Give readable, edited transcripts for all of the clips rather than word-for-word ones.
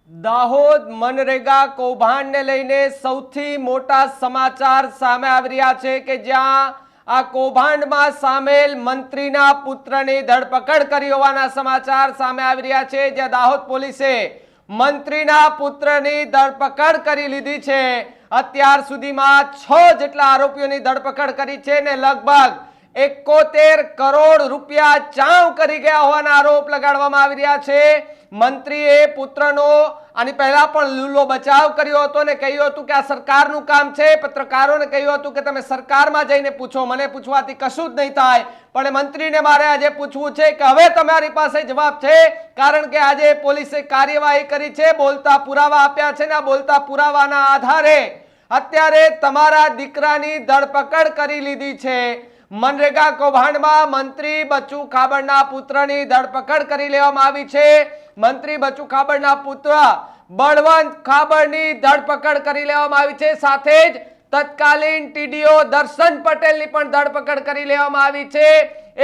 દાહોદ મનરેગા કૌભાંડને લઈને સૌથી મોટા સમાચાર સામે આવી રહ્યા છે કે જ્યાં આ કૌભાંડમાં સામેલ મંત્રીના પુત્રની ધરપકડ કરી હોવાના સમાચાર સામે આવી રહ્યા છે। જ્યાં દાહોદ પોલીસે મંત્રીના પુત્રની ધરપકડ કરી લીધી છે। અત્યાર સુધીમાં 6 જેટલા આરોપીઓની ધરપકડ કરી છે ને લગભગ 71 કરોડ રૂપિયા ચાઉ કરી ગયા હોવાના આરોપ લગાડવામાં આવી રહ્યા છે। મંત્રીએ પુત્રનો આની પહેલા પણ લૂલો બચાવ કર્યો હતો ને કહ્યું હતું કે આ સરકારનું કામ છે। પત્રકારોને કહ્યું હતું કે તમે સરકારમાં જઈને પૂછો, મને પૂછવાથી કશું જ નહીં થાય। પણ મંત્રીને મારે આજે પૂછવું છે કે હવે તમારી પાસે જવાબ છે, કારણ કે આજે પોલીસે કાર્યવાહી કરી છે, બોલતા પુરાવા આપ્યા છે ને આ બોલતા પુરાવાના આધારે અત્યારે તમારા દીકરાની ધરપકડ કરી લીધી છે। મનરેગા કૌભાંડમાં મંત્રી બચુ ખાબડના પુત્રની ધરપકડ કરી લેવામાં આવી છે। મંત્રી બચુ ખાબડના પુત્ર બળવંત ખાબડની ધરપકડ કરી લેવામાં આવી છે। સાથે જ તત્કાલીન ટીડીઓ દર્શન પટેલની પણ ધરપકડ કરી લેવામાં આવી છે।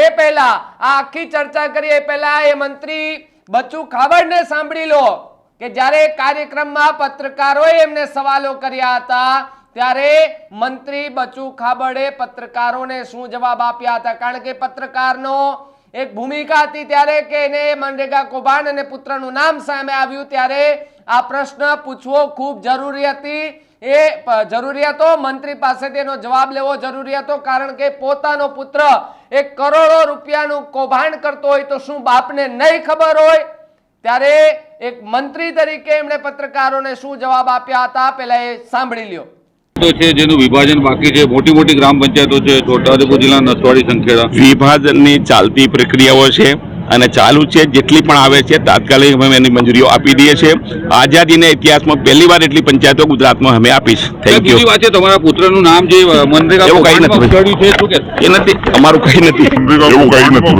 એ પહેલા આ આખી ચર્ચા કરી એ પહેલા એ મંત્રી બચુ ખાબડને સાંભળી લો કે જ્યારે કાર્યક્રમમાં પત્રકારોએ એમને સવાલો કર્યા હતા ત્યારે મંત્રી બચુ ખાબડે પત્રકારોને શું જવાબ આપ્યા હતા, કારણ કે પત્રકારનો એક ભૂમિકા હતી ત્યારે કે એને મનરેગા કૌભાંડ અને પુત્રનું નામ સામે આવ્યું ત્યારે આ પ્રશ્ન પૂછવો ખૂબ જરૂરી હતી। એ જરૂરી હતો, મંત્રી પાસેથી એનો જવાબ લેવો જરૂરી હતો, કારણ કે પોતાનો પુત્ર એક કરોડો રૂપિયાનું કૌભાંડ કરતો હોય તો શું બાપને નહીં ખબર હોય? ત્યારે એક મંત્રી તરીકે એમણે પત્રકારોને શું જવાબ આપ્યા હતા પહેલા એ સાંભળી લ્યો। જેનું વિભાજન બાકી છે, મોટી મોટી ગ્રામ પંચાયતો છે, છોટાઉદેપુર જિલ્લાના નસવાડી, સંખેડા, વિભાજનની ચાલતી પ્રક્રિયાઓ છે અને ચાલુ છે। જેટલી પણ આવે છે તાત્કાલિક અમે એની મંજૂરીઓ આપી દઈએ છીએ। આઝાદીના ઇતિહાસમાં પહેલી વાર એટલી પંચાયતો ગુજરાતમાં અમે આપીશ। Thank you. વાત છે તમારા પુત્રનું નામ જે મનરેગા એવું કઈ નથી, શું કે એ નથી અમારું કઈ નથી, એવું કઈ નથી,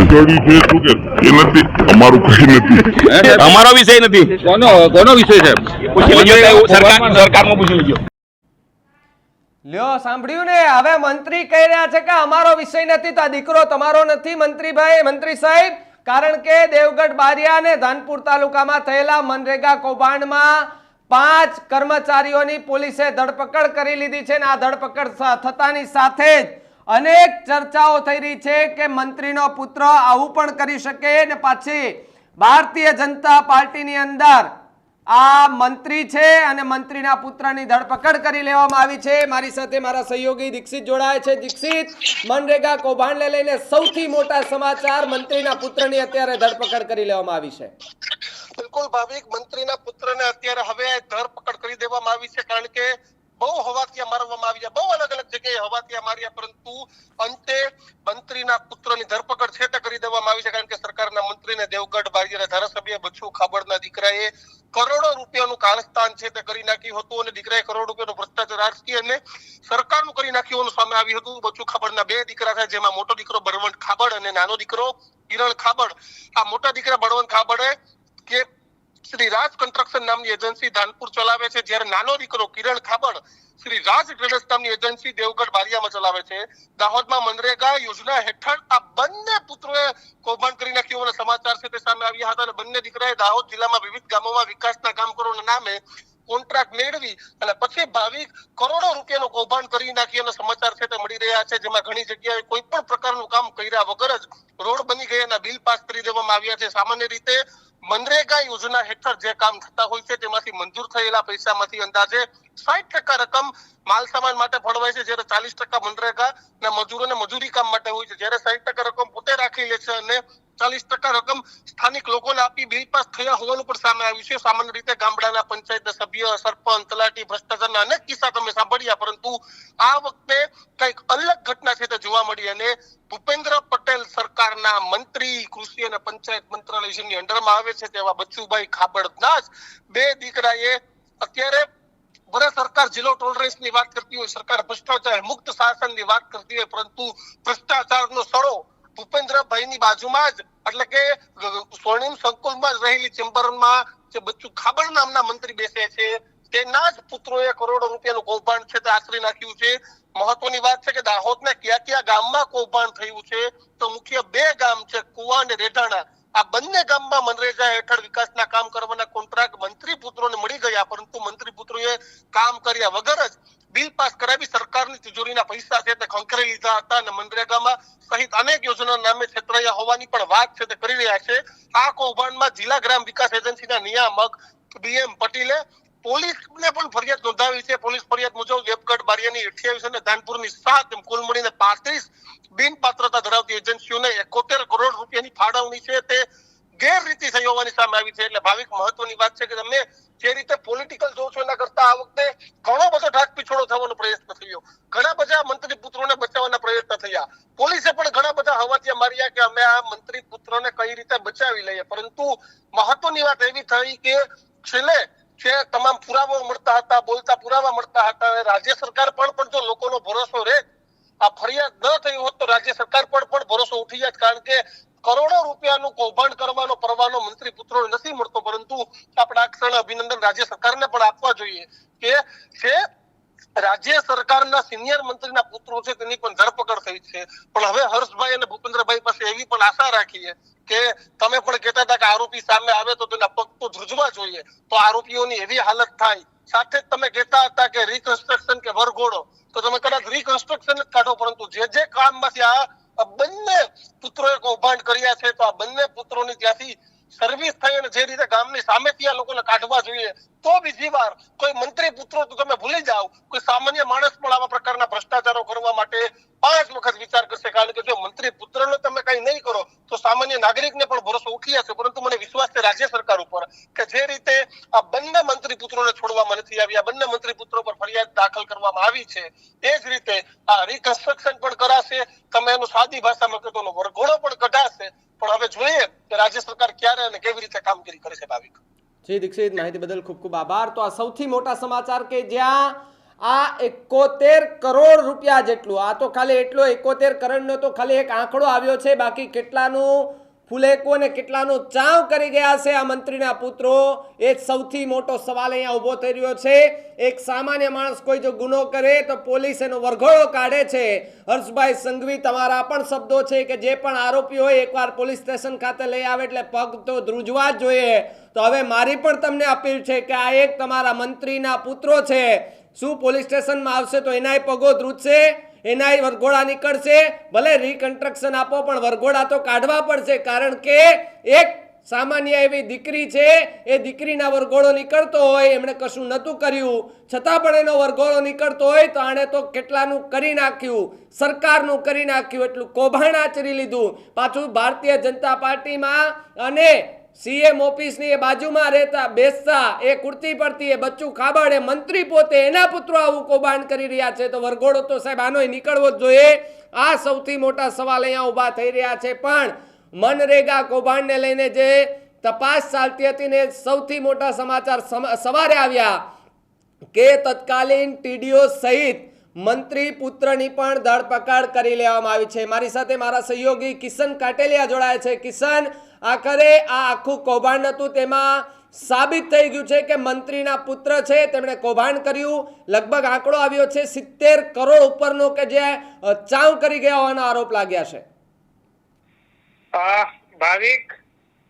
એ નથી અમારું કઈ નથી, અમારો વિષય નથી। કોનો વિષય છે? સરકારમાં પૂછી લેજો। લ્યો સાંભળ્યું ને? હવે મંત્રી કહી રહ્યા છે કે અમારો વિષય નથી, તો આ દીકરો તમારો નથી મંત્રીભાઈ, મંત્રી સાહેબ, કારણ કે દેવગઢ બારિયા અને ધાનપુર તાલુકામાં થયેલા મનરેગા કૌભાંડમાં 5 કર્મચારીઓની પોલીસે ધરપકડ કરી લીધી છે ને આ ધરપકડ થતાની સાથે જ અનેક ચર્ચાઓ થઈ રહી છે કે મંત્રીનો પુત્ર આવું પણ કરી શકે ને પાછી ભારતીય જનતા પાર્ટીની અંદર આ મંત્રી છે અને મંત્રીના પુત્રની ધરપકડ કરી લેવામાં આવી છે। મારી સાથે મારા સહયોગી દીક્ષિત જોડાય છે। દીક્ષિત, મનરેગા કૌભાંડને લઈને સૌથી મોટા સમાચાર, મંત્રીના પુત્રની અત્યારે ધરપકડ કરી લેવામાં આવી છે। બિલકુલ ભાવિક, મંત્રીના પુત્રને અત્યારે હવે ધરપકડ કરી દેવામાં આવી છે, કારણ કે બહુ હવાતિયા મારવામાં આવ્યા, બહુ અલગ અલગ જગ્યાએ હવાતિયા માર્યા, પરંતુ અંતે મંત્રીના પુત્રની ધરપકડ છે તે કરી દેવામાં આવી છે, કારણ કે સરકારના મંત્રીને દેવગઢ બારિયાના ધારાસભ્ય બચુ ખાબડના દીકરાએ કરોડો રૂપિયાનું કારસ્તાન છે તે કરી નાખ્યું હતું અને દીકરાએ કરોડો રૂપિયાનો ભ્રષ્ટાચાર રાજકીય અને સરકારનું કરી નાખ્યું સામે આવ્યું હતું। બચુ ખાબડના 2 દીકરા છે, જેમાં મોટો દીકરો બળવંત ખાબડ અને નાનો દીકરો કિરણ ખાબડ। આ મોટા દીકરા બળવંત ખાબડે કે શ્રી રાજ કન્સ્ટ્રક્શન નામની એજન્સી ધાનપુર ચલાવે છે, જ્યારે નાનો દીકરો કિરણ ખાબડ શ્રી રાજ ટ્રેડર્સ નામની એજન્સી દેવગઢ બારિયામાં ચલાવે છે। દાહોદમાં મનરેગા યોજના હેઠળ આ બંને પુત્રોએ કૌભાંડ કરી નાખ્યું હોવાના સમાચાર છે તે સામે આવ્યા હતા અને બંને દીકરાએ દાહોદ જિલ્લામાં વિવિધ ગામોમાં વિકાસના કામ કરવાના નામે કોન્ટ્રાક્ટ મેળવી અને પછી ભાવિક કરોડો રૂપિયાનું કૌભાંડ કરી નાખ્યાના સમાચાર છે તે મળી રહ્યા છે, જેમાં ઘણી જગ્યાએ કોઈ પણ પ્રકારનું કામ કર્યા વગર જ રોડ બની ગયાના બિલ પાસ કરી દેવામાં આવ્યા છે। સામાન્ય રીતે મનરેગા યોજના હેઠળ જે કામ થતા હોય છે તેમાંથી મંજૂર થયેલા પૈસામાંથી અંદાજે 60% રકમ માલ સામાન માટે ફળવાય છે, જ્યારે 40% મનરેગાના મજૂરોને મજૂરી કામ માટે હોય છે, જ્યારે 60% રકમ પોતે રાખી લે છે અને 40% રકમ સ્થાનિક લોકોને આપી બિલ પાસ થયા હોવાનું પણ સામે આવ્યું છે। સામાન્ય રીતે ગામડાના પંચાયત સભ્ય, સરપંચ, તલાટી ભ્રષ્ટાચારના અનેક કિસ્સા તમે સાંભળ્યા, પરંતુ આ વખતે કઈક અલગ ઘટના છે તે જોવા મળી અને ભૂપેન્દ્ર પટેલ સરકારના મંત્રી કૃષિ અને પંચાયત મંત્રાલય જેમની અંડરમાં આવે છે તેવા બચુભાઈ ખાબડના જ 2 દીકરાએ અત્યારે ભલે સરકાર ઝીરો ટોલરન્સની વાત કરતી હોય, સરકાર ભ્રષ્ટાચાર મુક્ત શાસનની વાત કરતી હોય, પરંતુ ભ્રષ્ટાચારનો સડો ભૂપેન્દ્રભાઈની બાજુમાં જ એટલે કે સ્વર્ણિમ સંકુલમાં જ રહેલી ચેમ્બરમાં જે બચુ ખાબડ નામના મંત્રી બેસે છે તેના જ પુત્રોએ કરોડો રૂપિયાનું કૌભાંડ છે તે આચરી નાખ્યું છે। મહત્વની વાત છે કે દાહોદના કયા ગામમાં કૌભાંડ થયું છે તો મુખ્ય 2 ગામ છે, કુવા અને રેઢાણા। આ બંને ગામમાં મનરેગા હેઠળ વિકાસના કામ કરવાના કોન્ટ્રાક્ટ મંત્રી પુત્રોને ગયા, પરંતુ મંત્રી પુત્રોએ કામ કર્યા વગર જ બિલ પાસ કરાવી સરકારની તિજોરીના પૈસા છે તે ખંખેરી લીધા હતા અને મનરેગામાં સહિત અનેક યોજનાના નામે છેતરાયા હોવાની પણ વાત છે તે કરી રહ્યા છે. આ કૌભાંડમાં જિલ્લા ગ્રામ વિકાસ એજન્સીના નિયામક BM પટેલે પોલીસને પણ ફરિયાદ નોંધાવી છે. પોલીસ ફરિયાદ મુજબ વેબગઢ બારિયાની 28 અને ધાનપુરની 7 એમ કુલ મળીને 35 બિનપાત્રતા ધરાવતી એજન્સીઓને 71 કરોડ રૂપિયાની ફાળવણી છે તે ગેરરીતિ થઈ હોવાની સામે આવી છે. એટલે ભાવિક મહત્વની વાત છે કે તમે જે રીતે પોલિટિકલ જો છો એના કરતા આ વખતે ઘણો બધો ઢાક પીછોડો થવાનો પ્રયત્ન થયો. ઘણા બધા મંત્રી પુત્રોને બચાવવાના પ્રયત્ન થયા. પોલીસે પણ ઘણા બધા હવાતિયા માર્યા કે અમે આ મંત્રી પુત્રોને કઈ રીતે બચાવી લઈએ, પરંતુ મહત્વની વાત એવી થઈ કે છેલ્લે જે તમામ પુરાવા મળતા હતા, બોલતા પુરાવા મળતા હતા, અને રાજ્ય સરકાર પણ જો લોકોનો ભરોસો રહે, આ ફરિયાદ ન થઈ હોત તો રાજ્ય સરકાર પણ ભરોસો ઉઠી જાય, કારણ કે કરોડો રૂપિયાનું કૌભાંડ કરવાનો પરવાનો મંત્રી પુત્રોને નથી મળતો. પરંતુ આપણા ક્ષણે અભિનંદન રાજ્ય સરકારને પણ આપવા જોઈએ કે જે રાજ્ય સરકારના સિનિયર મંત્રીના પુત્રો છે તેની પણ ધરપકડ થઈ છે. પણ હવે હર્ષભાઈ અને ભૂપેન્દ્રભાઈ પાસે એવી પણ આશા રાખીએ કે તમે પણ કહેતા હતા કે આરોપી સામે આવે તો તેના પગ તો ધ્રુજવા જોઈએ, તો આરોપીઓની એવી હાલત થાય. સાથે જ તમે કહેતા હતા કે રિકન્સ્ટ્રક્શન કે વરઘોડો, તો તમે કદાચ રિકન્સ્ટ્રક્શન જ કાઢો, પરંતુ જે કામમાંથી આ બંને પુત્રોએ કૌભાંડ કર્યા છે તો આ બંને પુત્રોની ત્યાંથી સર્વિસ થઈ અને જે રીતે ગામની સામેથી આ લોકોને કાઢવા જોઈએ, તો બીજી વાર કોઈ મંત્રી પુત્રો તો તમે ભૂલી જાઓ, કોઈ સામાન્ય માણસ પણ આવા પ્રકારના ભ્રષ્ટાચારો કરવા માટે 5 વખત વિચાર કરશે. કારણ કે જો મંત્રી પુત્રનો તમે કઈ નહીં કરો તો સામાન્ય નાગરિકને પણ ભરોસો ઉઠી જશે. પરંતુ મને વિશ્વાસ છે રાજ્ય સરકાર ઉપર કે જે રીતે આ બંને મંત્રી પુત્રોને છોડવામાં નથી આવ્યા, બંને મંત્રી પુત્રો પર ફરિયાદ દાખલ કરવામાં આવી છે, એ જ રીતે આ રિકન્સ્ટ્રક્શન પણ કરાશે. તમે એનું સાદી ભાષામાં કહો તો વરઘોડો પણ કઢાશે. પણ હવે જોઈએ કે રાજ્ય સરકાર ક્યારે અને કેવી રીતે કામગીરી કરે છે. ભાવિક જી દીક્ષિત, માહિતી બદલ ખૂબ ખૂબ આભાર. તો આ સૌથી મોટા સમાચાર કે જ્યાં આ 71 કરોડ રૂપિયા જેટલું, આ તો ખાલી એટલો 71 કરોડનો તો ખાલી એક આંકડો આવ્યો છે, બાકી કેટલાનું ફુલેકો ને કેટલાનું ચાવ કરી ગયા છે આ મંત્રીના પુત્રો, એ સૌથી મોટો સવાલ અહીંયા ઊભો થઈ રહ્યો છે. એક સામાન્ય માણસ કોઈ જો ગુનો કરે તો પોલીસ એનો વરઘોડો કાઢે છે. હર્ષભાઈ સંઘવી, તમારા પણ શબ્દો છે કે જે પણ આરોપી હોય એકવાર પોલીસ સ્ટેશન ખાતે લઈ આવે એટલે પગ તો ધ્રુજવા જ જોઈએ. તો હવે મારી પણ તમને અપીલ છે કે આ એક તમારા મંત્રીના પુત્રો છે, શું પોલીસ સ્ટેશનમાં આવશે તો એનાય પગો ધ્રુજશે, એનાય વરઘોડા નીકળશે? ભલે રિકન્સ્ટ્રક્શન આપો પણ વરઘોડા તો કાઢવા પડશે, કારણ કે એક સામાન્ય એવી દીકરી છે, એ દીકરીના વરઘોડો નીકળતો હોય, એમણે કશું નહોતું કર્યું છતાં પણ એનો વરઘોડો નીકળતો હોય તો આણે તો કેટલાનું કરી નાખ્યું, સરકારનું કરી નાખ્યું, એટલું કૌભાંડ આચરી લીધું. પાછું ભારતીય જનતા પાર્ટીમાં અને CM ઓફિસની એ બાજુમાં રહેતા બેસતા એ કુર્તી પડતી એ બચ્ચું ખાબડ એ મંત્રી પોતે, એના પુત્રો આવું કૌભાંડ કરી રહ્યા છે, તો વરઘોડો તો સાહેબ આનોય નીકળવો જ જોઈએ. આ સૌથી મોટા સવાલ અહીંયા ઊભા થઈ રહ્યા છે. પણ મનરેગા કૌભાંડને લઈને જે તપાસ ચાલતી હતી ને સૌથી મોટા સમાચાર સવારે આવ્યા કે તત્કાલીન TDO સહિત મંત્રી પુત્રની પણ ધરપકડ કરી લેવામાં આવી છે. મારી સાથે મારા સહયોગી કિશન કાટેલિયા જોડાય છે. કિશન, આખરે આ આખું કૌભાંડ હતું તેમાં સાબિત થઈ ગયું છે કે મંત્રીના પુત્ર છે તેમણે કૌભાંડ કર્યું. લગભગ આંકડો આવ્યો છે 70 કરોડ ઉપરનો કે જે ચાવ કરી ગયા હોવાના આરોપ લાગ્યા છે. ભાવિક,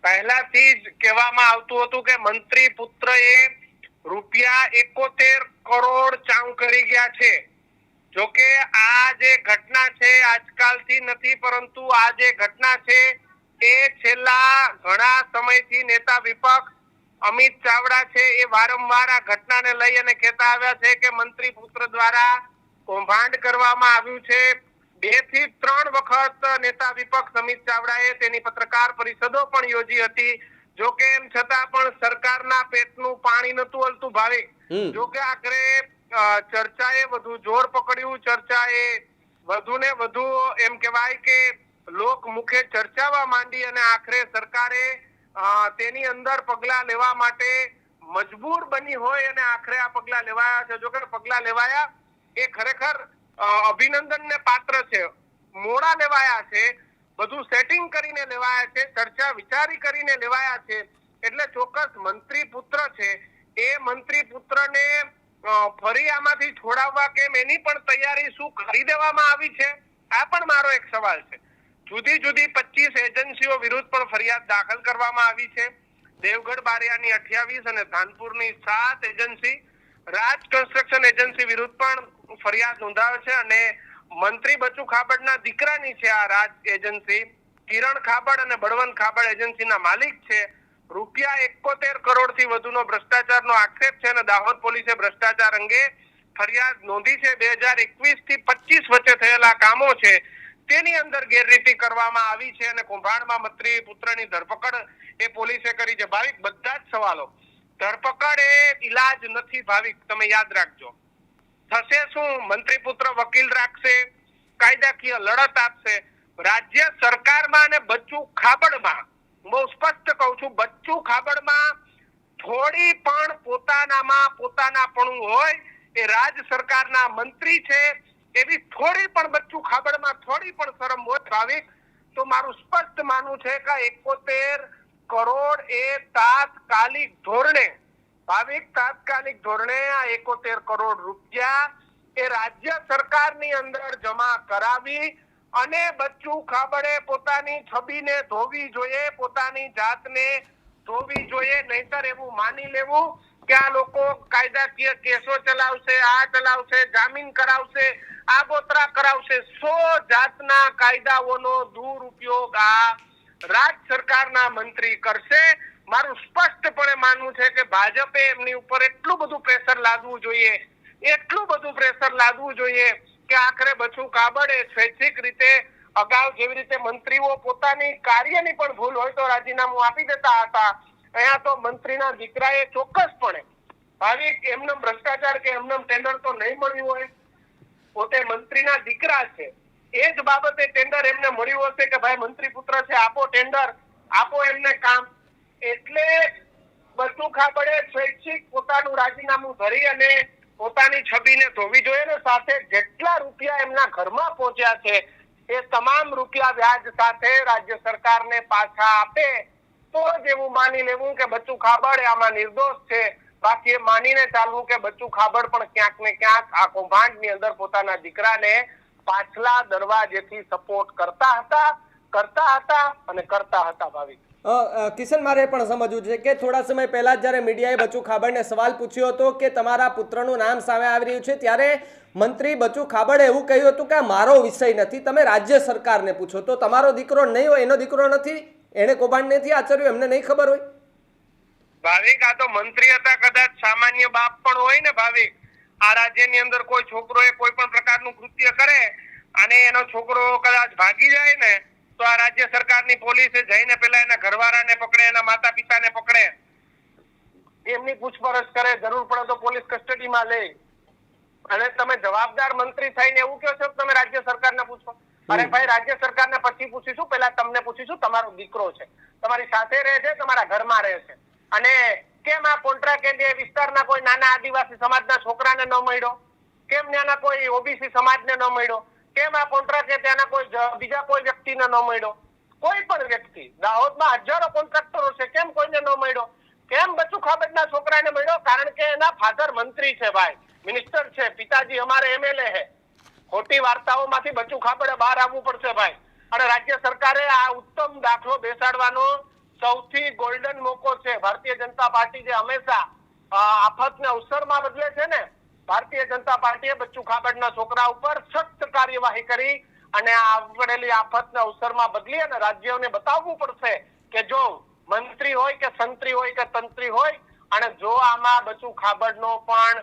પહેલાથી જ કહેવામાં આવતું હતું કે મંત્રી પુત્રએ રૂપિયા 71 કરોડ ચાવ કરી ગયા છે. જોકે આ જે ઘટના છે આજકાલથી નથી, પરંતુ આ જે ઘટના છે એ છેલ્લા ઘણા સમયથી નેતા વિપક્ષ અમિત ચાવડા છે એ વારંવાર આ ઘટનાને લઈ અને કહેતા આવ્યા છે કે મંત્રી પુત્ર દ્વારા કૌભાંડ કરવામાં આવ્યું છે. 2 થી 3 વખત નેતા વિપક્ષ અમિત ચાવડાએ તેની પત્રકાર પરિષદો પણ યોજી હતી. જોકે એમ છતાં પણ સરકારના પેટનું પાણી નતું હલતું. ભાવિક, જોકે આખરે ચર્ચાએ વધુ જોર પકડ્યું, ચર્ચાએ વધુ ને વધુ એમ કહેવાય કે લોક મુખે ચર્ચાવા માંડી અને આખરે સરકારે તેની અંદર પગલા લેવા માટે મજબૂર બની હોય અને આખરે આ પગલા લેવાયા છે. જોકે પગલા લેવાયા એ ખરેખર અભિનંદનને પાત્ર છે. મોડા લેવાયા છે, બધું સેટિંગ કરીને લેવાયા છે, ચર્ચા વિચારી કરીને લેવાયા છે. એટલે ચોક્કસ મંત્રી પુત્ર છે, એ મંત્રી પુત્રને ફરી આમાંથી છોડાવવા કેમ એની પણ તૈયારી શું કરી દેવામાં આવી છે, આ પણ મારો એક સવાલ છે. જુદી જુદી 25 એજન્સીઓ વિરુદ્ધ પણ ફરિયાદ દાખલ કરવામાં આવી છે. દેવગઢ બારિયાની 28 અને ધાનપુરની 7 એજન્સી રાજ કન્સ્ટ્રક્શન એજન્સી વિરુદ્ધ પણ ફરિયાદ નોંધાવે છે અને મંત્રી બચુ ખાબડના દીકરાની છે આ રાજ એજન્સી. કિરણ ખાબડ અને બળવંત ખાબડ એજન્સીના માલિક છે. રૂપિયા 71 કરોડથી વધુનો ભ્રષ્ટાચારનો આક્ષેપ છે અને દાહોદ પોલીસે ભ્રષ્ટાચાર અંગે ફરિયાદ નોંધી છે. 2021 થી 25 વચ્ચે થયેલા કામો છે તેની અંદર ગેરરીતિ કરવામાં આવી છે અને કૌભાંડમાં મંત્રી પુત્રની ધરપકડ એ પોલીસે કરી છે. ભાવિક, બધા જ સવાલો, ધરપકડ એ ઈલાજ નથી ભાવિક, તમે યાદ રાખજો. થશે શું? મંત્રી પુત્ર વકીલ રાખશે, કાયદાકીય લડત આપશે. રાજ્ય સરકારમાં અને બચ્ચુ ખાબડમાં, બહુ સ્પષ્ટ કહું છું, બચ્ચુ ખાબડમાં થોડી પણ પોતાનાપણું હોય, એ રાજ સરકારના મંત્રી છે એવી થોડી પણ બચ્ચુ ખાબડમાં થોડી પણ શરમ હોય ભાવિક, તો મારું સ્પષ્ટ માનવું છે કે 71 કરોડ એ તાત્કાલિક ધોરણે ભાવિક, તાત્કાલિક ધોરણે આ 71 કરોડ રૂપિયા એ રાજ્ય સરકારની અંદર જમા કરાવી અને બચ્ચુ ખાબડે પોતાની છબીને ધોવી જોઈએ, પોતાની જાતને ધોવી જોઈએ. નહીતર એવું માની લેવું કે આ લોકો કાયદાકીય કેસો ચલાવશે, આ ચલાવશે, જામીન કરાવશે, આગોતરા કરાવશે. 100 જાતના કાયદાઓનો દુરુપયોગ આ રાજ સરકારના મંત્રી કરશે. મારું સ્પષ્ટપણે માનવું છે કે ભાજપે એમની ઉપર એટલું બધું પ્રેશર લાદવું જોઈએ કે આખરે બચ્ચુ ખાબડે સ્વૈચ્છિક રીતે અગાઉ જેવી રીતે મંત્રીઓ પોતાની કાર્યની પણ ભૂલ હોય તો રાજીનામું આપી દેતા હતા, અહીંયા તો મંત્રીના દીકરાએ ચોક્કસપણે ભાવિક એમને ભ્રષ્ટાચાર કે એમને ટેન્ડર તો નહીં મળ્યું હોય, પોતે મંત્રીના દીકરા છે, એ જ બાબતે ટેન્ડર એમને મળ્યું હશે કે ભાઈ મંત્રી પુત્ર છે, આપો ટેન્ડર, આપો એમને કામ. એટલે બચ્ચુ ખાબડે સ્વૈચ્છિક પોતાનું રાજીનામું ધરી અને પોતાની છબીને ધોવી જોઈએ ને સાથે જેટલા રૂપિયા એમના ઘરમાં પહોંચ્યા છે એ તમામ રૂપિયા વ્યાજ સાથે રાજ્ય સરકારને પાછા આપે તો જ એવું માની લેવું કે બચ્ચુ ખાબડ આમાં નિર્દોષ છે. બાકી એ માનીને ચાલવું કે બચ્ચુ ખાબડ પણ ક્યાંક ને ક્યાંક આ કૌભાંડની અંદર પોતાના દીકરાને પાછલા દરવાજેથી સપોર્ટ કરતા હતા ભાવિક. કિશન, મારે પણ સમજવું છે કે થોડા સમય પહેલા જ્યારે મીડિયાએ બચ્ચુ ખાબડને સવાલ પૂછ્યો હતો કે તમારા પુત્રનું નામ સામે આવી રહ્યું છે, ત્યારે મંત્રી બચ્ચુ ખાબડે એવું કહ્યું હતું કે મારો વિષય નથી, તમે રાજ્ય સરકારને પૂછો. તો તમારો દીકરો નહીં હોય, એનો દીકરો નથી, એને કૌભાંડ નથી આચર્યું, એમને નહીં ખબર હોય? ભાવિક, આ તો મંત્રી હતા, કદાચ સામાન્ય બાપ પણ હોય ને ભાવિક. આ રાજ્યની અંદર કોઈ છોકરો એ કોઈ પણ પ્રકારનું કૃત્ય કરે અને એનો છોકરો કદાચ ભાગી જાય ને તો આ રાજ્ય સરકારની પોલીસે જઈને પેલા એના ઘરવાળાને પકડે, એના માતા પિતાને પકડે, એમની પૂછપરછ કરે, જરૂર પડે તો પોલીસ કસ્ટડીમાં લે. અને તમે જવાબદાર મંત્રી થઈને એવું કહો છો કે તમે રાજ્ય સરકારને પૂછો? અરે ભાઈ, રાજ્ય સરકારને પછી પૂછીશું, પહેલા તમને પૂછીશું. તમારો દીકરો છે, તમારી સાથે રહે છે, તમારા ઘરમાં રહે છે, અને કેમ આ કોન્ટ્રાક્ટ એરિયા વિસ્તારના કોઈ નાના આદિવાસી સમાજના છોકરાને ન મળ્યો? કેમ ત્યાંના કોઈ ઓબીસી સમાજને ન મળ્યો? કેમ આ કોન્ટ્રાક્ટ ત્યાંના કોઈ બીજા કોઈ વ્યક્તિને ન મળ્યો? કોઈ પણ વ્યક્તિ, દાહોદમાં હજારો કોન્ટ્રાક્ટરો છે, કેમ કોઈને ન મળ્યો? કેમ બચ્ચુ ખાબડના છોકરાને મળ્યો? કારણ કે એના ફાધર મંત્રી છે ભાઈ, મિનિસ્ટર છે, પિતાજી અમારે એમએલએ છે. ખોટી વાર્તાઓમાંથી બચ્ચુ ખાબડે બહાર આવવું પડશે ભાઈ. અને રાજ્ય સરકારે આ ઉત્તમ દાખલો બેસાડવાનો સૌથી ગોલ્ડન મોકો છે. ભારતીય જનતા પાર્ટી જે હંમેશા આફતને અવસરમાં બદલે છે ને, ભારતીય જનતા પાર્ટીએ બચ્ચુ ખાબડના છોકરા ઉપર સખ્ત કાર્યવાહી કરી અને આવડેલી આફતને અવસરમાં બદલી અને રાજ્યોને બતાવવું પડશે કે જો મંત્રી હોય કે સંત્રી હોય કે તંત્રી હોય અને જો આમાં બચ્ચુ ખાબડનો પણ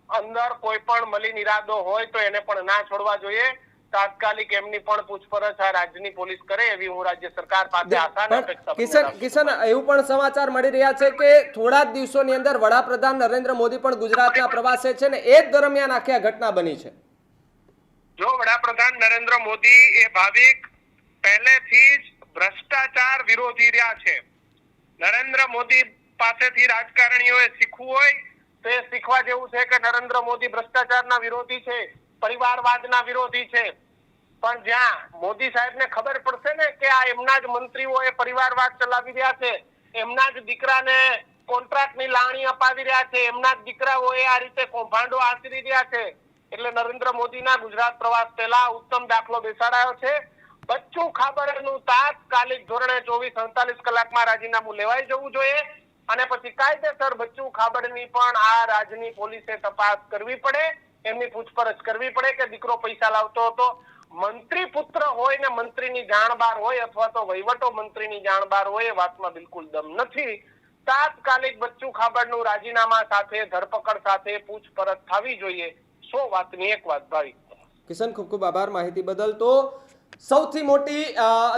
અંદર કોઈ પણ મલિન ઈરાદો હોય તો એને પણ ના છોડવા જોઈએ. તાત્કાલિક એમની પણ પૂછપરછ આ રાજ્યની પોલીસ કરે એવી હું રાજ્ય સરકાર પાસે આશા અપેક્ષા. કિશન, એવું પણ સમાચાર મળી રહ્યા છે કે થોડા જ દિવસોની અંદર વડાપ્રધાન નરેન્દ્ર મોદી પણ ગુજરાતના પ્રવાસે છે ને એ જ દરમિયાન આખી આ ઘટના બની છે. જો વડાપ્રધાન નરેન્દ્ર મોદી એ ભાવિક પહેલેથી જ ભ્રષ્ટાચાર વિરોધી રહ્યા છે. નરેન્દ્ર મોદી પાસેથી રાજકારણીઓએ શીખવું હોય તો એ શીખવા જેવું છે કે નરેન્દ્ર મોદી ભ્રષ્ટાચારના વિરોધી છે, પરિવારવાદના વિરોધી છે. પણ જ્યાં મોદી સાહેબને ખબર પડશે ને કે આ એમના જ મંત્રીઓ એ પરિવારવાદ ચલાવી રહ્યા છે, એમના જ દીકરાને કોન્ટ્રાક્ટની લાણી અપાવી રહ્યા છે, એમના જ દીકરાઓ એ આ રીતે કૌભાંડો આચરી રહ્યા છે, એટલે નરેન્દ્ર મોદીના ગુજરાત પ્રવાસ પહેલા ઉત્તમ દાખલો બેસાડાયો છે. બચ્ચુ ખાબડનું તાત્કાલિક ધોરણે 24-48 કલાકમાં રાજીનામું લેવાઈ જવું જોઈએ અને પછી કાયદેસર બચ્ચુ ખાબડની પણ આ રાજ્યની પોલીસે તપાસ કરવી પડે, એમની પૂછપરછ કરવી પડે કે દીકરો પૈસા લાવતો હતો. મંત્રી પુત્ર હોય ને મંત્રીની જાણ બહાર હોય અથવા તો વહીવટો મંત્રીની જાણ બહાર હોય એ વાતમાં બિલકુલ દમ નથી. તાત્કાલિક બચ્ચુ ખાબડનું રાજીનામા સાથે ધરપકડ સાથે પૂછપરછ થવી જોઈએ. 100 વાતની એક વાત ભાઈ. કિશન, ખૂબ ખૂબ આભાર માહિતી બદલ. તો સૌથી મોટી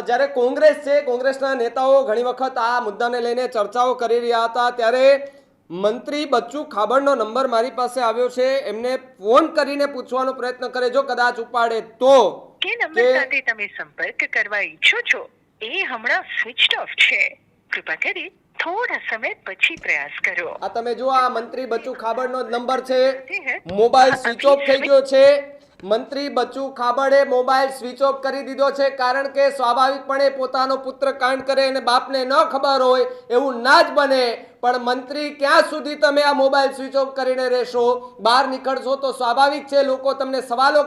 જ્યારે કોંગ્રેસ છે, કોંગ્રેસના નેતાઓ ઘણી વખત આ મુદ્દાને લઈને ચર્ચાઓ કરી રહ્યા હતા, ત્યારે મંત્રી બચ્ચુ ખાબડનો નંબર મારી પાસે આવ્યો છે. એમને ફોન કરીને પૂછવાનો પ્રયત્ન કરે, જો કદાચ ઉપાડે તો કે નંબર સાથે તમે સંપર્ક કરવા ઈચ્છો છો એ હમણાં સ્વિચ ઓફ છે, કૃપા કરી થોડા સમય પછી પ્રયાસ કરો. આ તમે જો, આ મંત્રી બચ્ચુ ખાબડનો નંબર છે. મોબાઈલ સ્વિચ ઓફ થઈ ગયો છે. મંત્રી બચ્ચુ ખાબડે મોબાઈલ સ્વિચ ઓફ કરી દીધો છે, કારણ કે સ્વાભાવિકપણે પોતાનો પુત્ર કાંડ કરે અને બાપને ન ખબર હોય એવું ના જ બને. પણ મંત્રી, ક્યાં સુધી તમે આ મોબાઈલ સ્વિચ ઓફ કરીને રહેશો? બહાર નીકળશો તો સ્વાભાવિક છે લોકો તમને સવાલો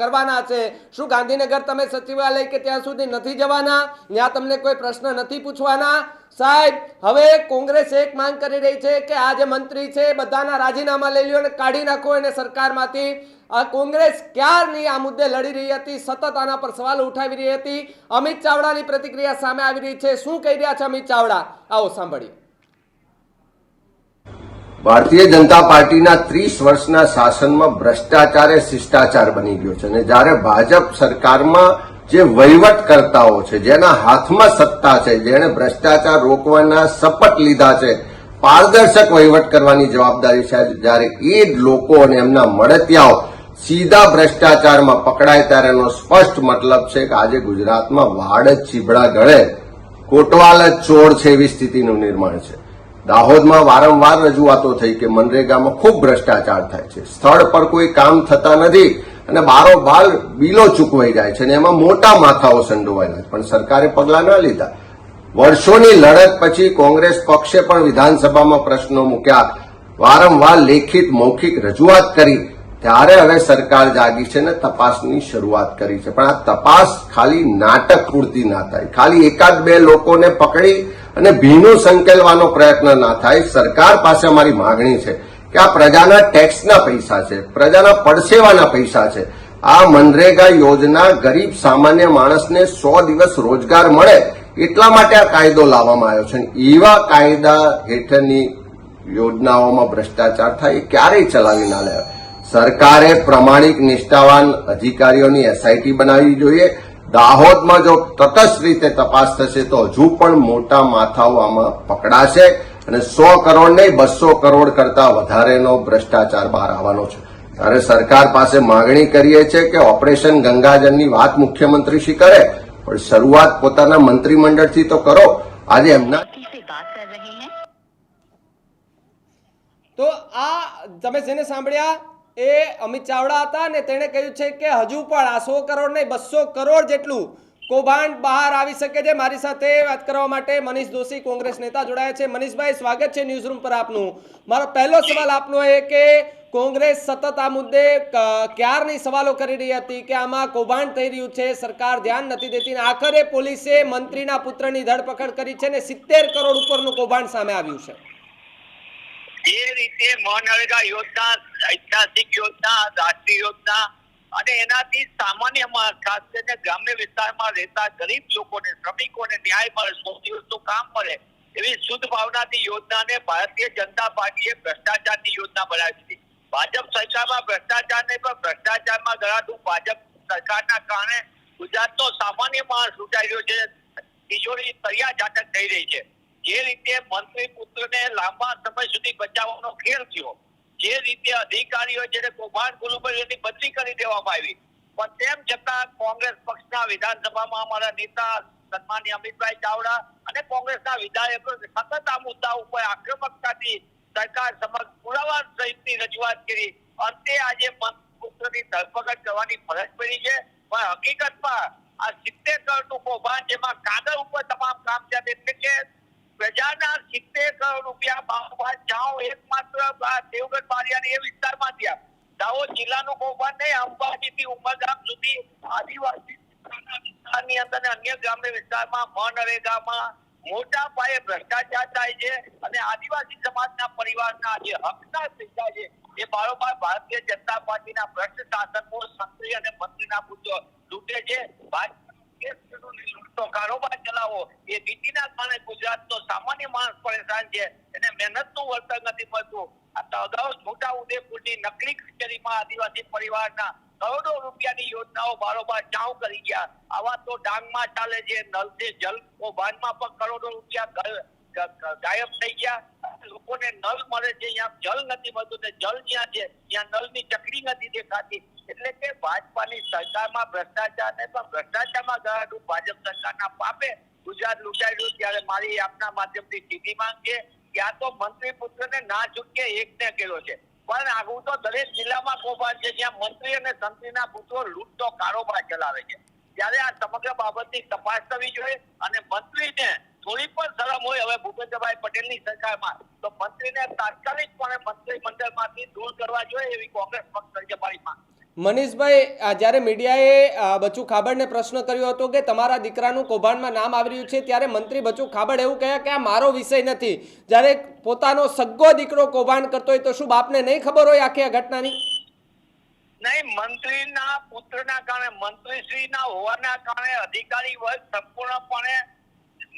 કરવાના છે. શું ગાંધીનગર તમે સચિવાલય કે ત્યાં સુધી નથી જવાના? ત્યાં તમને કોઈ પ્રશ્ન નથી પૂછવાના? સાહેબ, હવે કોંગ્રેસ એક માંગ કરી રહી છે કે આ જે મંત્રી છે બધાના રાજીનામા લઈ લ્યો અને કાઢી નાખો એને સરકારમાંથી. આ કોંગ્રેસ ક્યારની આ મુદ્દે લડી રહી હતી, સતત આના પર સવાલો ઉઠાવી રહી હતી. અમિત ચાવડાની પ્રતિક્રિયા સામે આવી રહી છે. શું કહી રહ્યા છે અમિત ચાવડા? આવો સાંભળીએ. ભારતીય જનતા પાર્ટીના 30 વર્ષના શાસનમાં ભ્રષ્ટાચાર એ શિષ્ટાચાર બની ગયો છે, અને જ્યારે ભાજપ સરકારમાં જે વહીવટકર્તાઓ છે, જેના હાથમાં સત્તા છે, જેણે ભ્રષ્ટાચાર રોકવાના શપથ લીધા છે, પારદર્શક વહીવટ કરવાની જવાબદારી છે, જ્યારે એ જ લોકો અને એમના મળતિયાઓ સીધા ભ્રષ્ટાચારમાં પકડાય ત્યારે એનો સ્પષ્ટ મતલબ છે કે આજે ગુજરાતમાં વાડ જ ચીબડા ગળે, કોટવાલ જ ચોર છે એવી સ્થિતિનું નિર્માણ છે. દાહોદમાં વારંવાર રજૂઆતો થઈ કે મનરેગામાં ખૂબ ભ્રષ્ટાચાર થાય છે, સ્થળ પર કોઈ કામ થતા નથી અને બારોબાર બિલો ચૂકવાઈ જાય છે અને એમાં મોટા માથાઓ સંડોવાયેલા છે, પણ સરકારે પગલાં ન લીધા. વર્ષોની લડત પછી કોંગ્રેસ પક્ષે પણ વિધાનસભામાં પ્રશ્નો મૂક્યા, વારંવાર લેખિત મૌખિક રજૂઆત કરી, ત્યારે હવે સરકાર જાગી છે ને તપાસની શરૂઆત કરી છે. પણ આ તપાસ ખાલી નાટક પૂરતી ના થાય, ખાલી એકાદ બે લોકોને પકડી અને ભીનું સંકેલવાનો પ્રયત્ન ના થાય. સરકાર પાસે અમારી માંગણી છે કે આ પ્રજાના ટેક્સના પૈસા છે, પ્રજાના પડસેવાના પૈસા છે. આ મનરેગા યોજના ગરીબ સામાન્ય માણસને 100 દિવસ રોજગાર મળે એટલા માટે આ કાયદો લાવવામાં આવ્યો છે. એવા કાયદા હેઠળની યોજનાઓમાં ભ્રષ્ટાચાર થાય એ ક્યારેય ચલાવી ના લેવાય. સરકારે પ્રમાણિક નિષ્ઠાવાન અધિકારીઓની એસઆઈટી બનાવવી જોઈએ. દાહોદમાં જો તટસ્થ રીતે તપાસ થશે તો હજુ પણ મોટા માથાઓ આમાં પકડાશે અને 100 કરોડ નહીં 200 કરોડ કરતા વધારેનો ભ્રષ્ટાચાર બહાર આવવાનો છે. ત્યારે સરકાર પાસે માંગણી કરીએ છીએ કે ઓપરેશન ગંગાજળની વાત મુખ્યમંત્રી શ્રી કરે, પણ શરૂઆત પોતાના મંત્રીમંડળથી તો કરો. આજે એમના તો આ તમે જેને સાંભળ્યા એ અમિત ચાવડા હતા ને તેણે કહ્યું છે કે હજુ પણ આ 100 કરોડ નહીં 200 કરોડ જેટલું કૌભાંડ બહાર આવી શકે છે. મારી સાથે વાત કરવા માટે મનીષ દોશી કોંગ્રેસ નેતા જોડાયા છે. મનીષભાઈ, સ્વાગત છે ન્યૂઝરૂમ પર આપનું. મારો પહેલો સવાલ આપનો એ કે કોંગ્રેસ સતત આ મુદ્દે ક્યારની સવાલો કરી રહી હતી કે આમાં કૌભાંડ થઈ રહ્યું છે, સરકાર ધ્યાન નથી દેતી, આખરે પોલીસે મંત્રીના પુત્રની ધરપકડ કરી છે ને 70 કરોડ ઉપરનું કૌભાંડ સામે આવ્યું છે. જે રીતે મનરેગા યોજના ઐતિહાસિક યોજના, રાષ્ટ્રીય યોજના અને એનાથી સામાન્ય ખાસ કરીને ગ્રામ્ય વિસ્તારમાં રહેતા ગરીબ લોકોને, શ્રમિકોને ન્યાય મળે, 100 દિવસનું કામ મળે એવી શુદ્ધ ભાવનાથી યોજનાને ભારતીય જનતા પાર્ટીએ ભ્રષ્ટાચારની યોજના બનાવી દીધી. ભાજપ સરકારમાં ભ્રષ્ટાચાર નહીં પણ ભ્રષ્ટાચારમાં ગણાતું ભાજપ સરકારના કારણે ગુજરાતનો સામાન્ય માણસ લૂંટાઈ રહ્યો છે, કિશોરી તરિયા જાતક થઈ રહી છે. જે રીતે મંત્રી પુત્રને લાંબા સમય સુધી બચાવવાનો ખેલ થયો, જે રીતે અધિકારીઓ જેને કૌભાંડ ગુરુબર એની બદલી કરી દેવામાં આવી, પણ તેમ છતાં કોંગ્રેસ પક્ષના વિધાનસભામાં અમારા નેતા સન્માનીય અમિતભાઈ ચાવડા અને કોંગ્રેસના વિધાયકો સતત આ મુદ્દા ઉપર આક્રમકતાથી સરકાર સમક્ષ પુરાવા સહિતની રજૂઆત કરી. અંતે આજે મંત્રી પુત્રની ધરપકડ કરવાની ફરજ પડી છે, પણ હકીકતમાં આ 70 કરોડનું કૌભાંડ જેમાં કાગળ ઉપર તમામ કામ છે, એટલે કે પ્રજાના 70 કરોડ રૂપિયા બાબા જાઓ એકમાત્ર દેવગઢ બારિયાની એ વિસ્તારમાં થયા. દાહોદ જિલ્લાનું કૌભાંડ નહીં, અંબાજીથી ઉમરગામ સુધી આદિવાસી વિસ્તારની અંદર અને અન્ય ગ્રામ્ય વિસ્તારમાં મનરેગામાં મોટા પાયે ભ્રષ્ટાચાર થાય છે અને આદિવાસી સમાજના પરિવારના જે હકના પૈસા છે એ બારોબાર ભારતીય જનતા પાર્ટીના ભ્રષ્ટ શાસકો મંત્રી અને મંત્રીના પુત્રો લૂંટે છે. કારોબાર ચલાવો એ નીતિના કારણે ગુજરાતનો સામાન્ય માણસ પરેશાન છે. એને મહેનતનું વળતર નથી મળતું. આ અગાઉ છોટા ઉદેપુરની નકલી કચેરીમાં આદિવાસી પરિવારના કરોડો રૂપિયાની યોજનાઓ બારોબાર ચાઉ કરી ગયા. આવા તો ડાંગમાં ચાલે છે. નલ સે જલ કૌભાંડમાં પણ કરોડો રૂપિયા ગાયબ થઈ ગયા. લોકોને નલ મળે છે, અહીંયા જલ નથી મળતું ને જલ જ્યાં છે ત્યાં નળની ચકડી નથી દેખાતી. એટલે કે ભાજપાની સરકારમાં ભ્રષ્ટાચાર ને પણ ભ્રષ્ટાચારમાં ગળાડૂબ ભાજપ સરકારના પાપે ગુજરાત લૂંટાઈ રહ્યું. ત્યારે મારી આપના માધ્યમથી સીધી માંગ છે કે આ તો મંત્રી પુત્રને ના છૂટકે એકને કર્યો છે, પણ આવું તો દરેક જિલ્લામાં કૌભાંડ છે જ્યાં મંત્રી અને સંત્રીના પુત્રો લૂંટતો કારોબાર ચલાવે છે. ત્યારે આ સમગ્ર બાબતની તપાસ કરવી જોઈએ અને મંત્રીને થોડી પણ શરમ હોય હવે ભૂપેન્દ્રભાઈ પટેલની સરકારમાં તો મંત્રીને તાત્કાલિકપણે મંત્રીમંડળમાંથી દૂર કરવા જોઈએ એવી કોંગ્રેસ પક્ષ તરીકે મારી માંગ. મનીષભાઈ, જ્યારે મીડિયાએ બચુ ખાબડને પ્રશ્ન કર્યો હતો કે તમારા દીકરાનું કૌભાંડમાં નામ આવી રહ્યું છે ત્યારે મંત્રી બચુ ખાબડ એવું કહ્યા કે આ મારો વિષય નથી. જ્યારે પોતાનો સગ્ગો દીકરો કૌભાંડ કરતો હોય તો શું બાપને નહીં ખબર હોય આખી આ ઘટનાની? નહીં, મંત્રીના પુત્રના કારણે મંત્રીશ્રીના હોવાના કારણે અધિકારી વર્ગ સંપૂર્ણપણે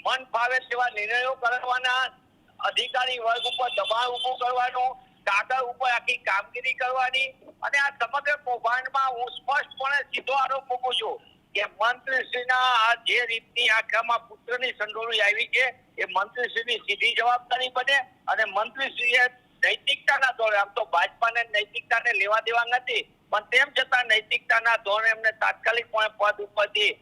મન ફાવે તેવા નિર્ણયો કરવાના, અધિકારી વર્ગ ઉપર દબાણ ઉભું કરવાનું, કાગળ ઉપર આખી કામગીરી કરવાની અને આ સમગ્ર કૌભાંડમાં હું સ્પષ્ટપણે સીધો આરોપ મૂકું છું કે મંત્રીશ્રીના આ જે રીતની આખામાં પુત્રની સંડોવણી આવી છે એ મંત્રીશ્રીની સીધી જવાબદારી બને અને મંત્રીશ્રીએ નૈતિકતાના ધોરણે, આમ તો ભાજપાને નૈતિકતાને લેવા દેવા નથી પણ તેમ છતાં નૈતિકતાના ધોરણે એમને તાત્કાલિકપણે પદ ઉપરથી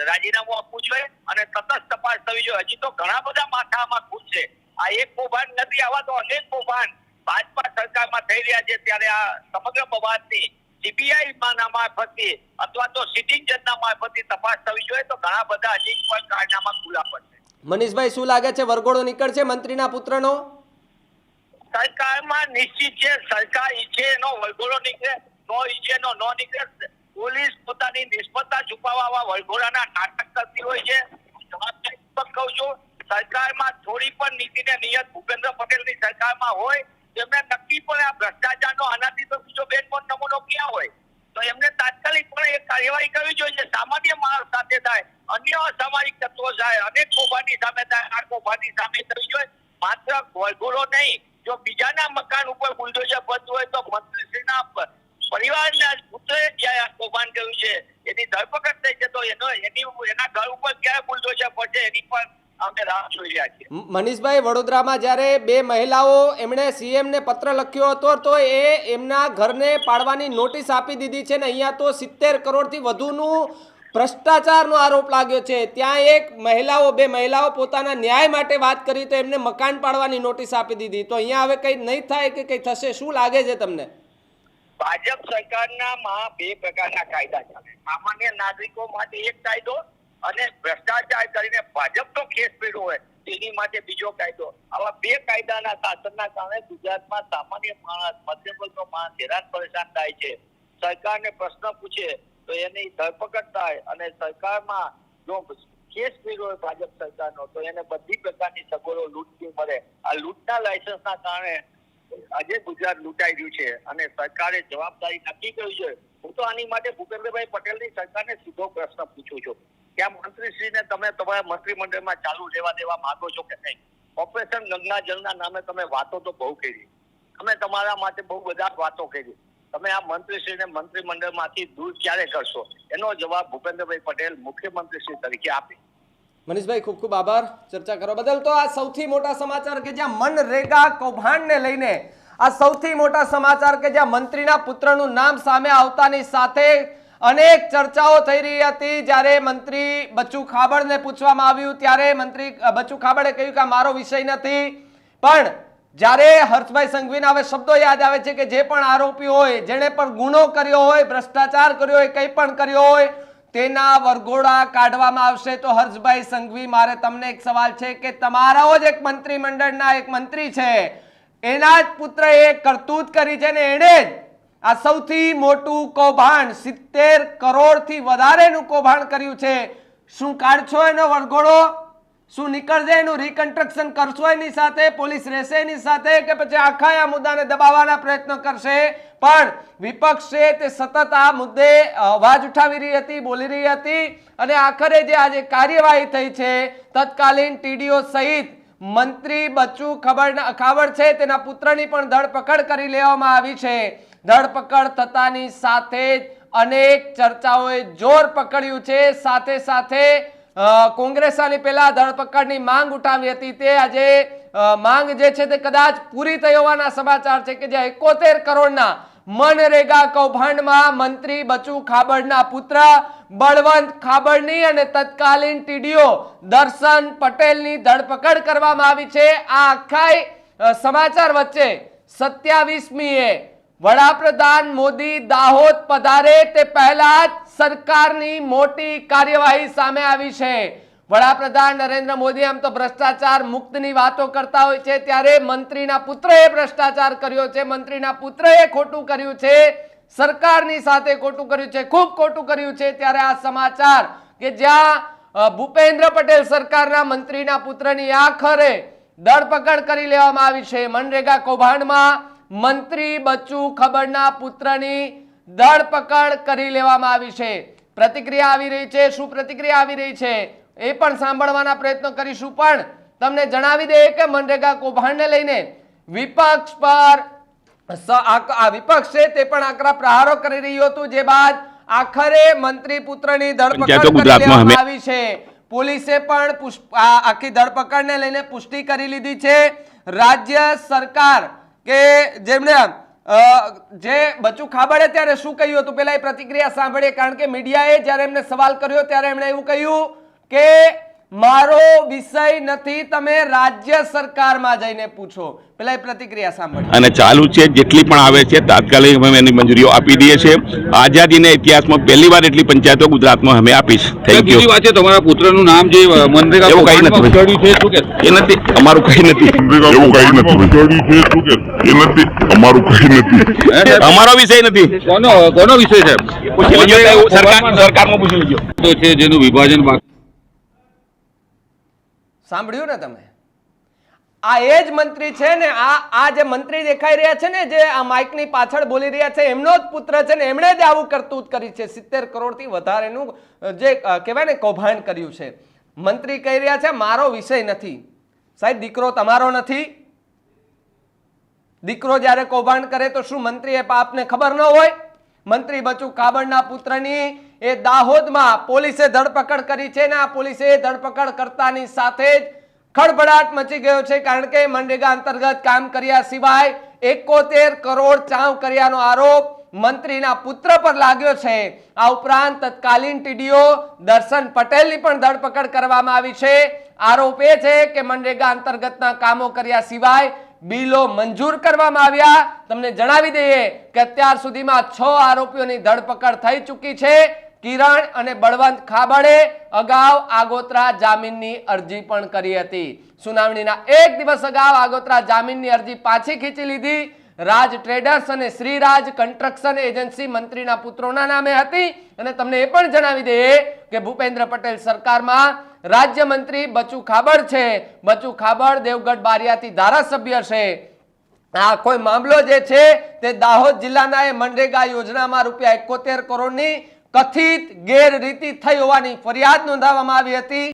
રાજીનામું આપવું જોઈએ અને તટસ્થ તપાસ થવી જોઈએ. હજી તો ઘણા બધા માથામાં ખુશ છે. આ એક કૌભાંડ નથી, આવા તો અનેક કૌભાંડ ભાજપા સરકારમાં થઈ રહ્યા છે. ત્યારે આ સમગ્ર બાબતની સીબીઆઈ ના મારફતથી અથવા તો સિટિંગ જજના મારફતથી તપાસ થવી જોઈએ તો ઘણા બધા હજી પણ કારનામા ખુલ્લા પડશે. મનીષભાઈ, શું લાગે છે વરઘોડો નીકળશે મંત્રીના પુત્રનો? સરકારમાં નિશ્ચિત છે, સરકાર ઈચ્છે એનો વરઘોડો નીકળે, નો ઈચ્છે એનો નો નીકળે. પોલીસ પોતાની નિષ્ફળતા છુપાવવા આવા વરઘોડાના નાટક કરતી હોય છે. જવાબદારી કહું છું, સરકારમાં થોડી પણ નીતિ ને નિયત ભૂપેન્દ્ર પટેલની સરકારમાં હોય એમને નક્કી પણ આ ભ્રષ્ટાચારનો આનાથી તો બીજો બેનપણ નમૂનો ક્યાં હોય તો એમને તાત્કાલિક પણ એક કાર્યવાહી કરવી જોઈએ. સામાન્ય માણસ સાથે થાય, અન્ય અસામાજિક તત્વો થાય, અનેક કૌભાંડની સામે થાય, આ કૌભાંડની સામે કરવી જોઈએ. માત્ર વરઘોડો નહીં, જો બીજાના મકાન ઉપર બુલડોઝર ફરતું હોય તો મંત્રીશ્રીના પરિવારના પુત્રે જ્યાં આ કૌભાંડ કર્યું છે એની ધરપકડ થઈ છે તો એના ઘર ઉપર ક્યારે બુલડોઝર ફરશે એની પણ અમે રાહ જોઈ રહ્યા છીએ. મનીષભાઈ, વડોદરામાં જ્યારે બે મહિલાઓ એમણે સીએમને પત્ર લખ્યો હતો તો એમના ઘરને પાડવાની નોટિસ આપી દીધી છે ને અહીંયા તો 70 કરોડથી વધુનું ભ્રષ્ટાચારનો આરોપ લાગ્યો છે. ત્યાં બે મહિલાઓ પોતાના ન્યાય માટે વાત કરી તો એમને મકાન પાડવાની નોટિસ આપી દીધી. તો અહીંયા હવે કંઈ નહીં થાય કે કંઈ થશે? શું લાગે છે તમને? ભાજપ સરકારના બે પ્રકારના કાયદા છે. સામાન્ય નાગરિકો માટે એક કાયદો અને ભ્રષ્ટાચાર કરીને ભાજપનો કેસ પડ્યો હોય તેની માટે બીજો કાયદો. આવા બે કાયદાના શાસનના કારણે ગુજરાતમાં સામાન્ય માણસ, મધ્યમ વર્ગનો માણસ હેરાન પરેશાન થાય છે. સરકારને પ્રશ્ન પૂછે તો એની ધરપકડ થાય અને સરકારમાં જો કેસ પડ્યો હોય ભાજપ સરકારનો તો એને બધી પ્રકારની સગવડો લૂંટવી મળે. આ લૂંટના લાયસન્સના કારણે આજે ગુજરાત લૂંટાઈ રહ્યું છે અને સરકારે જવાબદારી નક્કી કરવી જોઈએ. હું તો આની માટે ભૂપેન્દ્રભાઈ પટેલની સરકારને સીધો પ્રશ્ન પૂછું છું કે આ મંત્રીશ્રીને તમે તમારા મંત્રીમંડળમાં ચાલુ લેવા દેવા માંગો છો કે નહીં? ઓપરેશન ગંગા જળના નામે તમે વાતો તો બહુ કરી, અમે તમારા માટે બહુ બધા વાતો કરી, તમે આ મંત્રીશ્રીને મંત્રીમંડળમાંથી દૂર ક્યારે કરશો એનો જવાબ ભૂપેન્દ્રભાઈ પટેલ મુખ્યમંત્રીશ્રી તરીકે આપે. મનીષભાઈ, ખૂબ ખૂબ આભાર ચર્ચા કરવા બદલ. તો આ સૌથી મોટા સમાચાર કે જ્યાં મનરેગા કૌભાંડને લઈને આ સૌથી મોટા સમાચાર કે જ્યાં મંત્રીના પુત્રનું નામ સામે આવતાની સાથે અનેક ચર્ચાઓ થઈ રહી હતી. જ્યારે મંત્રી બચુ ખાબડને પૂછવામાં આવ્યું ત્યારે મંત્રી બચુ ખાબડે કહ્યું કે મારો વિષય નથી. પણ જ્યારે હર્ષભાઈ સંઘવીના હવે શબ્દો યાદ આવે છે કે જે પણ આરોપી હોય, જેણે પણ ગુનો કર્યો હોય, ભ્રષ્ટાચાર કર્યો હોય, કંઈ પણ કર્યો હોય તેના વરઘોડા કાઢવામાં આવશે. તો હર્ષભાઈ સંઘવી, મારે તમને એક સવાલ છે કે તમારા જ એક મંત્રીમંડળના એક મંત્રી છે, એના જ પુત્રએ કરતૂત કરી છે ને એણે જ આ સૌથી મોટું કૌભાંડ 70 કરોડથી વધારેનું કૌભાંડ કર્યું છે. શું કાઢશો એનો વરઘોડો? શું નીકળશે એનું રિકન્સ્ટ્રક્શન કરશો એની સાથે? પોલીસ રહેશે એની સાથે કે પછી આખા આ મુદ્દાને દબાવવાના પ્રયત્નો કરશે? પણ વિપક્ષ છે તે સતત આ મુદ્દે અવાજ ઉઠાવી રહી હતી, બોલી રહી હતી અને આખરે જે આજે કાર્યવાહી થઈ છે તત્કાલીન ટીડીઓ સહિત મંત્રી બચુ ખાબડ છે તેના પુત્રની પણ ધરપકડ કરી લેવામાં આવી છે. ધરપકડ થતાની સાથે જ અનેક ચર્ચાઓએ જોર પકડ્યું છે. સાથે સાથે કોંગ્રેસની પહેલા ધરપકડની માંગ ઉઠાવી હતી તે આજે માંગ જે છે તે કદાચ પૂરી થઈ હોવાના સમાચાર છે કે જે 71 કરોડના મનરેગા કૌભાંડમાં મંત્રી બચુ ખાબડના પુત્ર બળવંત ખાબડની અને તત્કાલીન ટીડીઓ દર્શન પટેલની ધરપકડ કરવામાં આવી છે. આ આખા સમાચાર વચ્ચે 27મીએ વડાપ્રધાન મોદી દાહોદ પધારે તે પહેલા જ સરકારની મોટી કાર્યવાહી સામે આવી છે. વડાપ્રધાન નરેન્દ્ર મોદી આમ તો ભ્રષ્ટાચાર મુક્તની વાતો કરતા હોય છે ત્યારે મંત્રીના પુત્રએ ભ્રષ્ટાચાર કર્યો છે, મંત્રીના પુત્રએ ખોટું કર્યું છે, સરકારની સાથે ખોટું કર્યું છે, ખૂબ ખોટું કર્યું છે. ત્યારે આ સમાચાર કે જ્યાં ભૂપેન્દ્ર પટેલ સરકારના મંત્રીના પુત્રની આખરે ધરપકડ કરી લેવામાં આવી છે. મનરેગા કૌભાંડમાં મંત્રી બચુ ખાબડના પુત્રની ધરપકડ કરી લેવામાં આવી છે. પ્રતિક્રિયા આવી રહી છે. શું પ્રતિક્રિયા આવી રહી છે એ પણ સાંભળવાના પ્રયત્નો કરીશું. પણ તમને જણાવી દઈએ કે મનરેગા કૌભાંડને લઈને વિપક્ષ પર વિપક્ષ છે તે પણ આકરા પ્રહારો કરી રહ્યું હતું, જે બાદ આખરે મંત્રી પુત્રની ધરપકડ કરી લેવામાં આવી છે. પોલીસે પણ આખી ધરપકડને લઈને પુષ્ટિ કરી લીધી છે. રાજ્ય સરકાર કે જેમણે જે બચુ ખાબડે ત્યારે શું કહ્યું હતું પેલા એ પ્રતિક્રિયા સાંભળીએ. કારણ કે મીડિયાએ જ્યારે એમને સવાલ કર્યો ત્યારે એમણે એવું કહ્યું કે મારો વિષય નથી, તમે રાજ્ય સરકારમાં જઈને પૂછો. પેલા એ પ્રતિક્રિયા સાંભળીએ. અને ચાલુ છે જેટલી પણ આવે છે તાત્કાલિક અમે એની મંજૂરીઓ આપી દઈએ છીએ. આઝાદીના ઇતિહાસમાં પહેલીવાર એટલી પંચાયતો ગુજરાતમાં અમે આપીશ. Thank you. વાત છે તમારા પુત્રનું નામ જે મનરેગા એવું કઈ નથી ઉછાળ્યું છે શું કે એ નથી અમારું કઈ નથી એવું કઈ નથી ઉછાળ્યું છે શું કે એ નથી અમારું કઈ નથી અમારો વિષય નથી. કોનો વિષય છે? પૂછી લેજો સરકારમાં પૂછી લેજો. તો છે જેનું વિભાજન બાકી. સાંભળ્યું ને તમે? આ એ જ મંત્રી છે ને, આ જે મંત્રી દેખાઈ રહ્યા છે ને, જે આ માઇકની પાછળ બોલી રહ્યા છે, એમનો જ પુત્ર છે ને, એમણે જ આવું કરતૂત કરી છે. 70 કરોડથી વધારેનું જે કહેવાય ને કૌભાંડ કર્યું છે. મંત્રી કહી રહ્યા છે મારો વિષય નથી. સાહેબ દીકરો તમારો નથી? દીકરો જ્યારે કૌભાંડ કરે તો શું મંત્રી એ પાપને ખબર ન હોય? મંત્રી બચુ ખાબડના પુત્રની એ દાહોદમાં પોલીસે ધરપકડ કરી છે ને આ પોલીસે ધરપકડ કરતાની સાથે જ ખળભળાટ મચી ગયો છે. કારણ કે મનરેગા અંતર્ગત કામ કર્યા સિવાય 71 કરોડ ચાઉ કર્યાનો આરોપ મંત્રીના પુત્ર પર લાગ્યો છે. આ ઉપરાંત તત્કાલીન ટીડીઓ દર્શન પટેલની પણ ધરપકડ કરવામાં આવી છે. આરોપ એ છે કે મનરેગા અંતર્ગતના કામો કર્યા સિવાય બિલો મંજૂર કરવામાં આવ્યા. તમને જણાવી દઈએ કે અત્યાર સુધીમાં 6 આરોપીઓની ધરપકડ થઈ ચૂકી છે. કિરણ અને બળવંત ખાબડે અગાઉ આગોતરા જામીનની અરજી પણ કરી હતી. સુનાવણીના એક દિવસ અગાઉ આગોતરા જામીનની અરજી પાછી ખેંચી લીધી. રાજ ટ્રેડર્સ અને શ્રીરાજ કન્સ્ટ્રક્શન એજન્સી મંત્રીના પુત્રોના નામે હતી. અને તમને એ પણ જણાવી દઈએ કે ભૂપેન્દ્ર પટેલ સરકારમાં રાજ્યમંત્રી બચુ ખાબડ છે. બચુ ખાબડ દેવગઢ બારિયાથી ધારાસભ્ય છે. આ કોઈ મામલો જે છે તે દાહોદ જિલ્લાના એ મનરેગા યોજનામાં ₹71 કરોડની કથિત ગેરરીતિ થઈ હોવાની ફરિયાદ નોંધાવવામાં આવી હતી.